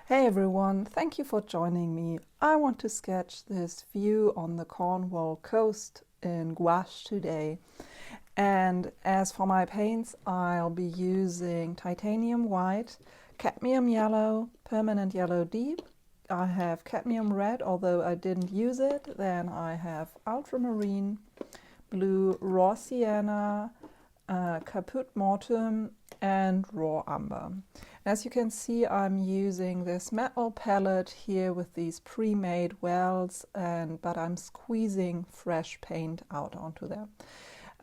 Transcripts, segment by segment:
Hey everyone, thank you for joining me. I want to sketch this view on the Cornwall coast in gouache today. And as for my paints, I'll be using titanium white, cadmium yellow, permanent yellow deep. I have cadmium red, although I didn't use it. Then I have ultramarine, blue raw sienna, caput mortem, and raw umber. As you can see, I'm using this metal palette here with these pre-made wells, but I'm squeezing fresh paint out onto them.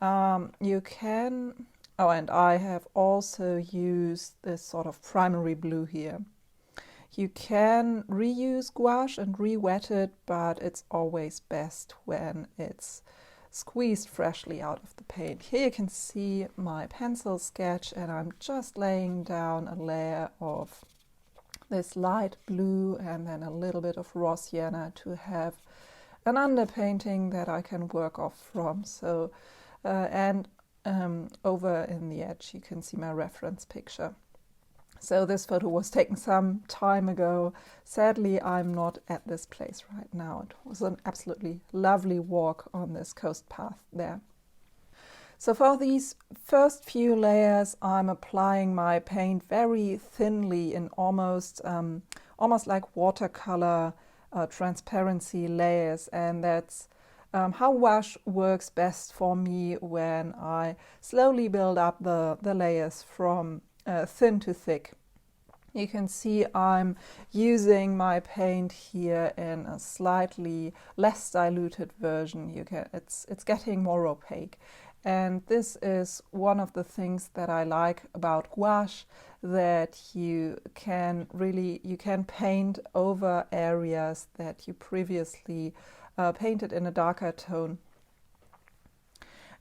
And I have also used this sort of primary blue here. You can reuse gouache and re-wet it, but it's always best when it's squeezed freshly out of the paint. Here you can see my pencil sketch, and I'm just laying down a layer of this light blue and then a little bit of raw sienna to have an underpainting that I can work off from. So, over in the edge you can see my reference picture. So this photo was taken some time ago. Sadly, I'm not at this place right now. It was an absolutely lovely walk on this coast path there. So for these first few layers, I'm applying my paint very thinly in almost like watercolor transparency layers, and that's how gouache works best for me when I slowly build up the layers from thin to thick. You can see I'm using my paint here in a slightly less diluted version. It's getting more opaque. And this is one of the things that I like about gouache, that you can paint over areas that you previously painted in a darker tone.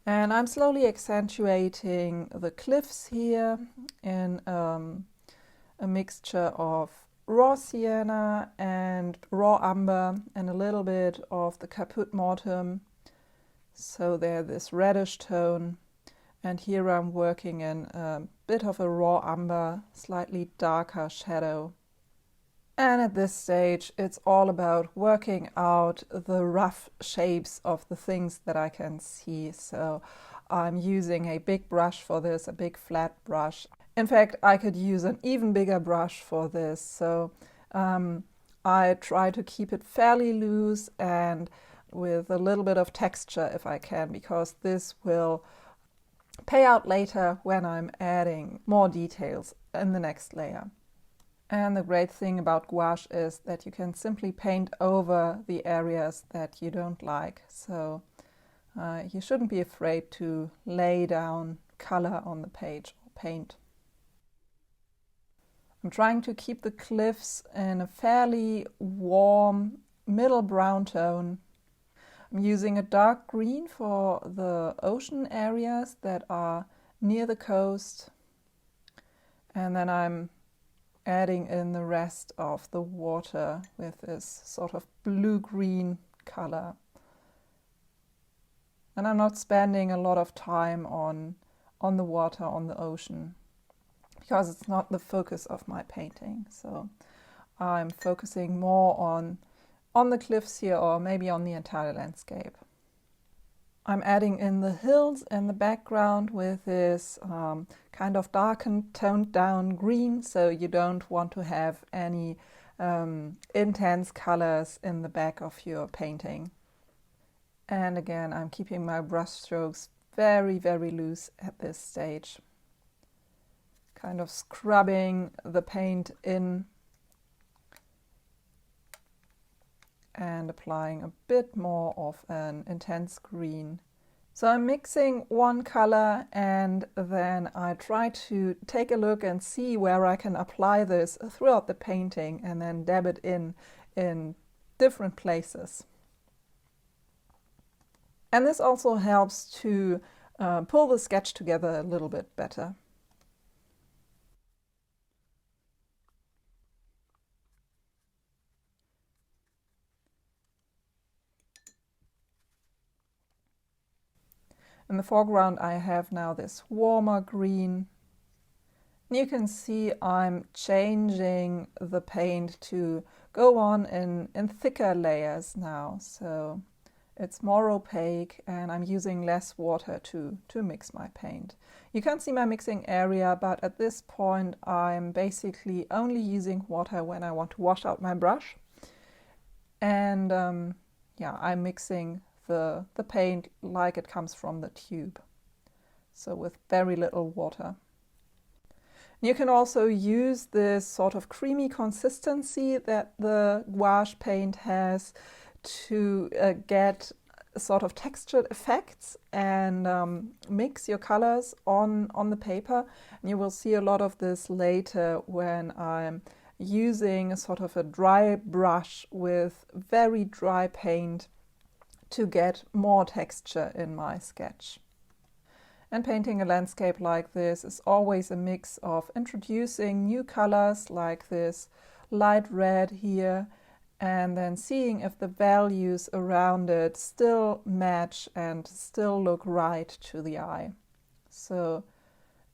And I'm slowly accentuating the cliffs here in a mixture of raw sienna and raw umber and a little bit of the caput mortem. So they're this reddish tone. And here I'm working in a bit of a raw umber, slightly darker shadow. And at this stage, it's all about working out the rough shapes of the things that I can see. So I'm using a big brush for this, a big flat brush. In fact, I could use an even bigger brush for this. So I try to keep it fairly loose and with a little bit of texture if I can, because this will pay out later when I'm adding more details in the next layer. And the great thing about gouache is that you can simply paint over the areas that you don't like. So you shouldn't be afraid to lay down color on the page or paint. I'm trying to keep the cliffs in a fairly warm middle brown tone. I'm using a dark green for the ocean areas that are near the coast. And then I'm adding in the rest of the water with this sort of blue-green color. And I'm not spending a lot of time on the water, on the ocean, because it's not the focus of my painting. So I'm focusing more on the cliffs here, or maybe on the entire landscape. I'm adding in the hills in the background with this kind of darkened, toned down green, so you don't want to have any intense colors in the back of your painting. And again, I'm keeping my brush strokes very, very loose at this stage. Kind of scrubbing the paint in and applying a bit more of an intense green. So I'm mixing one color, and then I try to take a look and see where I can apply this throughout the painting and then dab it in different places. And this also helps to pull the sketch together a little bit better. In the foreground, I have now this warmer green, You can see I'm changing the paint to go on in thicker layers now, so it's more opaque and I'm using less water to mix my paint. You can't see my mixing area, but at this point I'm basically only using water when I want to wash out my brush. And yeah, I'm mixing the paint like it comes from the tube, so with very little water. You can also use this sort of creamy consistency that the gouache paint has to get sort of textured effects and mix your colors on the paper. And you will see a lot of this later when I'm using a sort of a dry brush with very dry paint to get more texture in my sketch. And painting a landscape like this is always a mix of introducing new colors like this light red here, and then seeing if the values around it still match and still look right to the eye. So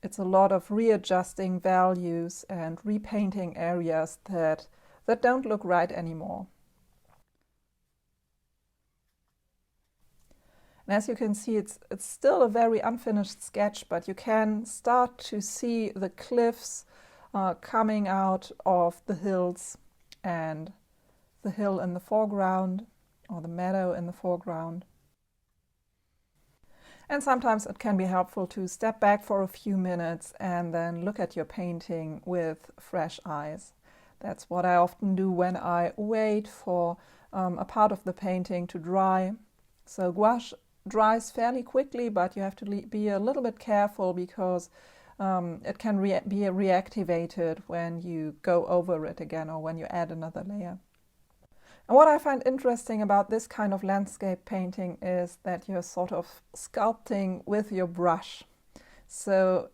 it's a lot of readjusting values and repainting areas that don't look right anymore. And as you can see, it's still a very unfinished sketch, but you can start to see the cliffs coming out of the hills, and the hill in the foreground, or the meadow in the foreground. And sometimes it can be helpful to step back for a few minutes and then look at your painting with fresh eyes. That's what I often do when I wait for a part of the painting to dry. So gouache dries fairly quickly, but you have to be a little bit careful because it can be reactivated when you go over it again or when you add another layer. And what I find interesting about this kind of landscape painting is that you're sort of sculpting with your brush. So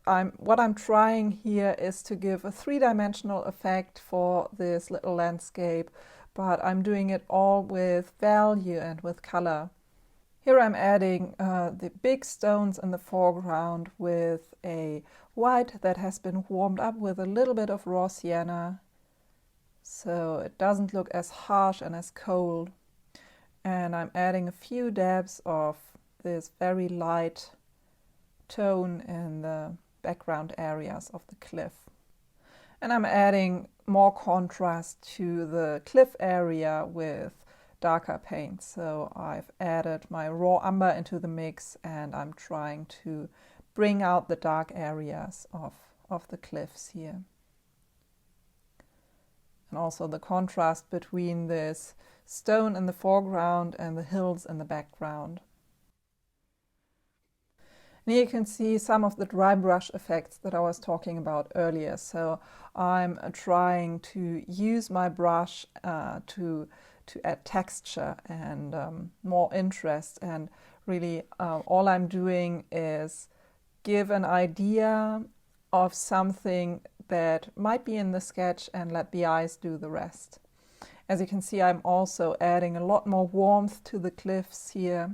what I'm trying here is to give a three-dimensional effect for this little landscape, but I'm doing it all with value and with color. Here I'm adding the big stones in the foreground with a white that has been warmed up with a little bit of raw sienna, so it doesn't look as harsh and as cold. And I'm adding a few dabs of this very light tone in the background areas of the cliff. And I'm adding more contrast to the cliff area with darker paint. So I've added my raw umber into the mix, and I'm trying to bring out the dark areas of the cliffs here. And also the contrast between this stone in the foreground and the hills in the background. And here you can see some of the dry brush effects that I was talking about earlier. So I'm trying to use my brush to add texture and more interest, and really all I'm doing is give an idea of something that might be in the sketch and let the eyes do the rest. As you can see, I'm also adding a lot more warmth to the cliffs here.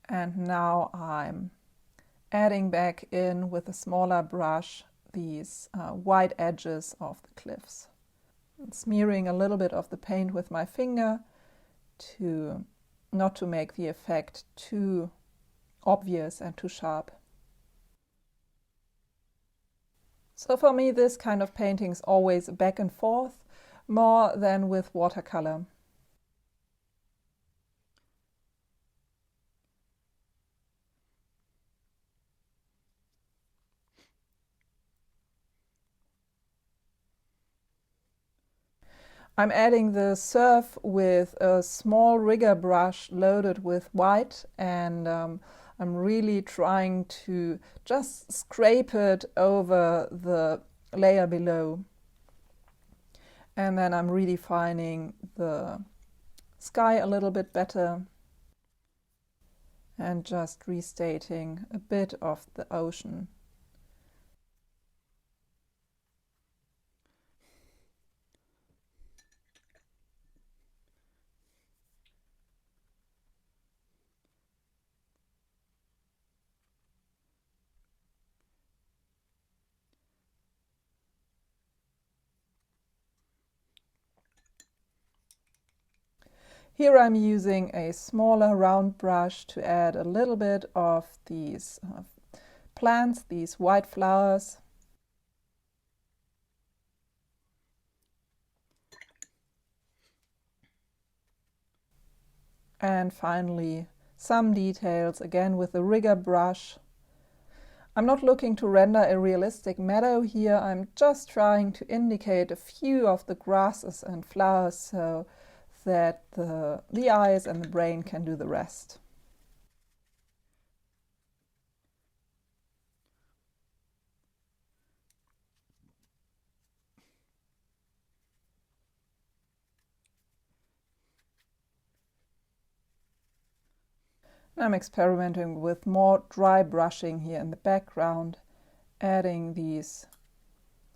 And now I'm adding back in with a smaller brush these white edges of the cliffs. And smearing a little bit of the paint with my finger not to make the effect too obvious and too sharp. So for me, this kind of painting is always back and forth, more than with watercolor. I'm adding the surf with a small rigger brush loaded with white, and I'm really trying to just scrape it over the layer below. And then I'm redefining the sky a little bit better and just restating a bit of the ocean. Here I'm using a smaller round brush to add a little bit of these plants, these white flowers. And finally, some details, again with the rigger brush. I'm not looking to render a realistic meadow here, I'm just trying to indicate a few of the grasses and flowers so that the eyes and the brain can do the rest. I'm experimenting with more dry brushing here in the background, adding these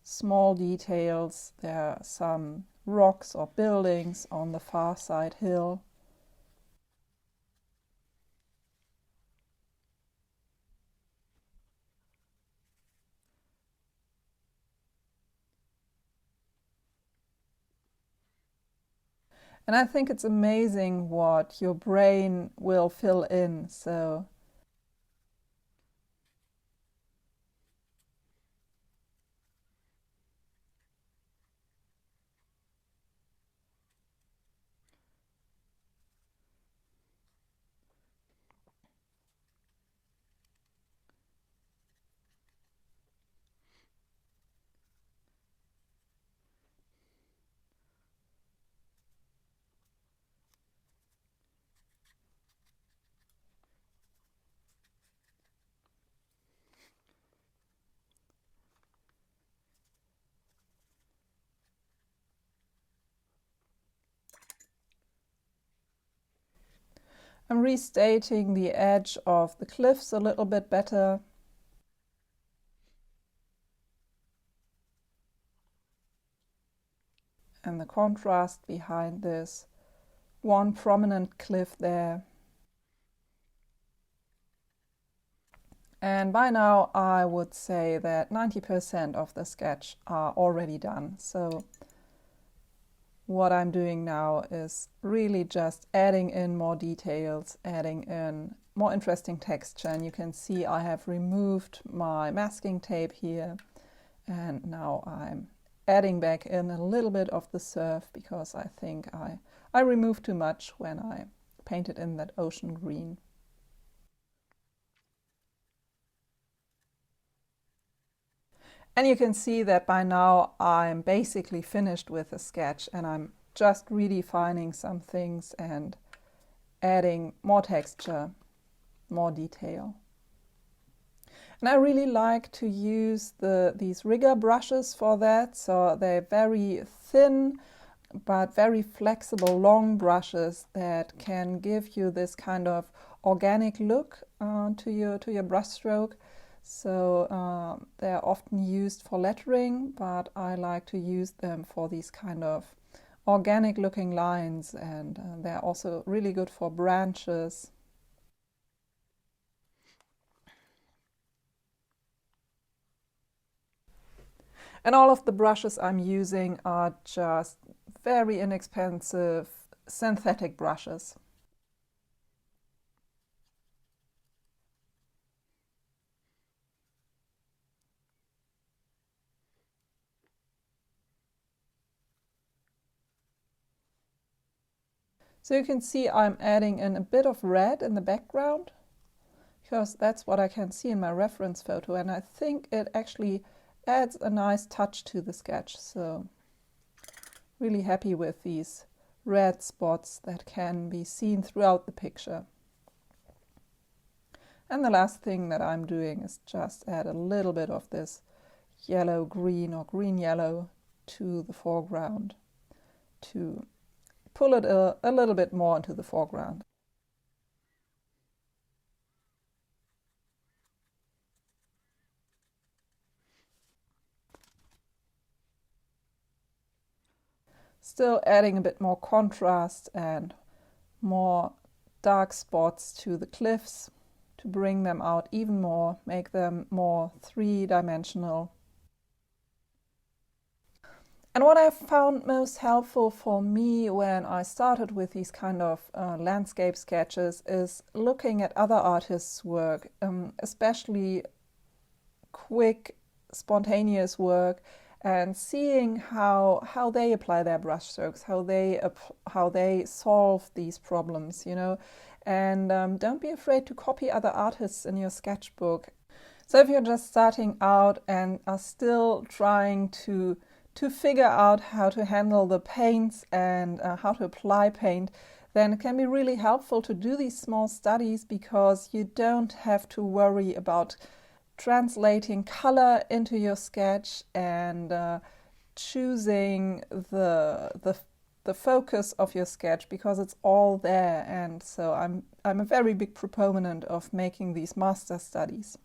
small details. There are some rocks or buildings on the far side hill. And I think it's amazing what your brain will fill in. So I'm restating the edge of the cliffs a little bit better. And the contrast behind this one prominent cliff there. And by now I would say that 90% of the sketch are already done. So what I'm doing now is really just adding in more details, adding in more interesting texture. And you can see I have removed my masking tape here. And now I'm adding back in a little bit of the surf because I think I removed too much when I painted in that ocean green. And you can see that by now I'm basically finished with the sketch and I'm just redefining some things and adding more texture, more detail. And I really like to use these rigger brushes for that. So they're very thin but very flexible long brushes that can give you this kind of organic look to your brush stroke. So they're often used for lettering, but I like to use them for these kind of organic looking lines, and they're also really good for branches. And all of the brushes I'm using are just very inexpensive synthetic brushes. So you can see I'm adding in a bit of red in the background because that's what I can see in my reference photo, and I think it actually adds a nice touch to the sketch. So really happy with these red spots that can be seen throughout the picture. And the last thing that I'm doing is just add a little bit of this yellow-green or green-yellow to the foreground to pull it a little bit more into the foreground. Still adding a bit more contrast and more dark spots to the cliffs to bring them out even more, make them more three-dimensional. And what I found most helpful for me when I started with these kind of landscape sketches is looking at other artists' work, especially quick, spontaneous work, and seeing how they apply their brushstrokes, how they solve these problems, you know. And don't be afraid to copy other artists in your sketchbook. So if you're just starting out and are still trying to figure out how to handle the paints and how to apply paint, then it can be really helpful to do these small studies, because you don't have to worry about translating color into your sketch and choosing the focus of your sketch, because it's all there. And so I'm a very big proponent of making these master studies.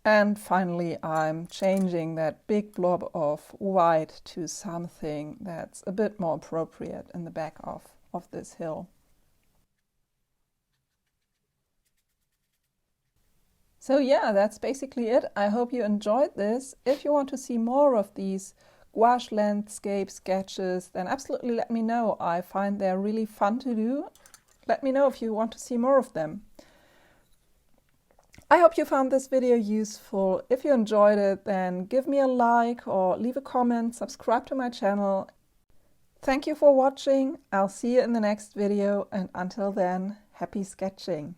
And finally, I'm changing that big blob of white to something that's a bit more appropriate in the back of this hill. So yeah, that's basically it. I hope you enjoyed this. If you want to see more of these gouache landscape sketches, then absolutely let me know. I find they're really fun to do. Let me know if you want to see more of them. I hope you found this video useful. If you enjoyed it, then give me a like or leave a comment, subscribe to my channel. Thank you for watching. I'll see you in the next video, and until then, happy sketching!